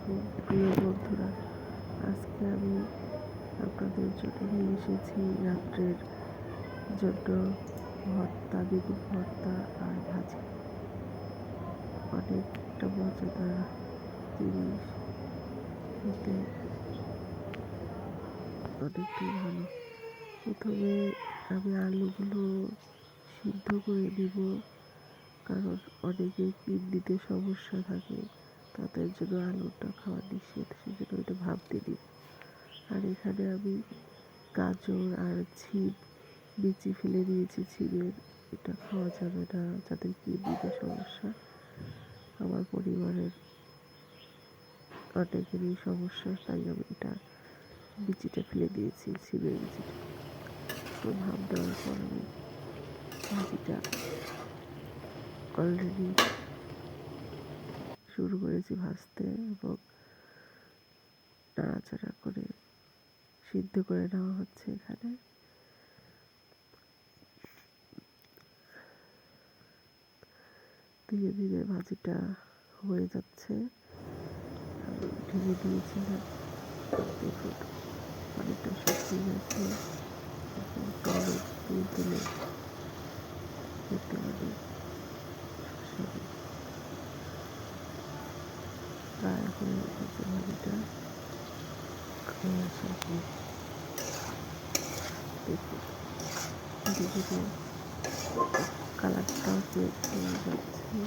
আলাইকুম প্রিয় বন্ধুরা, আজকে আমি আপনাদের জন্য নিয়ে এসেছি রাত্রের জন্য ভর্তা, বেগুন ভর্তা আর ভাজি। অনেকটা মজাদার জিনিস, খেতে অনেকটাই ভালো। প্রথমে আমি আলুগুলো সিদ্ধ করে দিব, কারণ অনেকের কিডনিতে সমস্যা থাকে, তাদের জন্য আলুটা খাওয়া নিষেধ, সেজন্য এটা ভাবতে দিব। আর এখানে আমি গাজর আর ছিম বিচি ফেলে দিয়েছি। ছিমের এটা খাওয়া যাবে না, যাদের কিডনিতে সমস্যা। আমার পরিবারের অনেকেরই সমস্যা, তাই আমি এটা বিচিটা ফেলে দিয়েছি, ছিমের বিচিটা। তো ভাব দেওয়ার পর আমি ভাজিটা অলরেডি শুরু করেছি ভাজতে, এবং নাড়াচাড়া করে সিদ্ধ করে নেওয়া হচ্ছে। এখানে ধীরে ধীরে ভাজিটা হয়ে যাচ্ছে। আমি ঢেকে দিয়েছিলাম, দেখুন অনেকটা শুকিয়ে গেছে, এবং টমেটো তুলে খেতে অনেক সুস্বাদু। প্রায় হয়ে গেছে ভাজিটা, দেখুন ধীরে ধীরে কালারটাও চেঞ্জ হয়ে যাচ্ছে।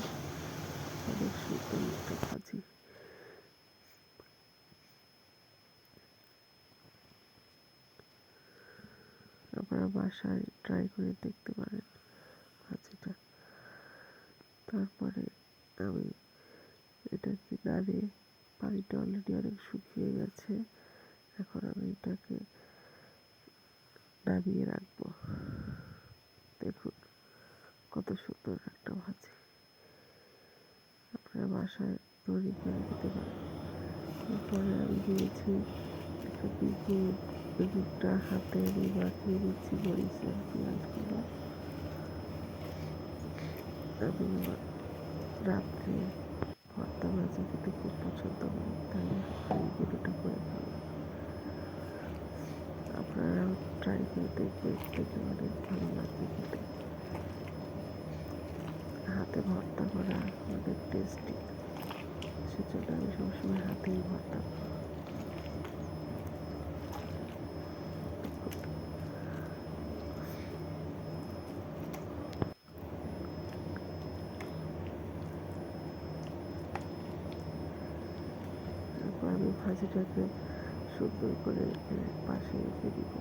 অনেক সুন্দর একটা ভাজি। আপনারা বাসায় ট্রাই করে দেখতে পারেন ভাজিটা। তারপরে আমি এটাকে নাড়ে, পানিটা অলরেডি অনেক শুকিয়ে গেছে। এখন আমি এটাকে নামিয়ে রাখবো। দেখুন কত সুন্দর একটা ভাজি, আপনারা বাসায় তৈরি করে দিতে পারেন। এরপরে আমি দিয়েছি একটা বেগুনটা হাতে আমি মাখিয়ে দিচ্ছি মরিচ আর পেঁয়াজগুলো। আমি রাত্রে ভর্তা ভাজি খেতে খুব পছন্দ করি, তাই এই ভিডিওটা করে ফেললাম। আপনারাও ট্রাই করে দেখবেন, দেখে অনেক ভালো লাগবে খেতে। হাতে ভর্তা করা অনেক টেস্টি, সেজন্য আমি সবসময় হাতেই ভর্তা করি। তারপর আমি ভাজিটাকে সুন্দর করে পাশে রেখে দিব।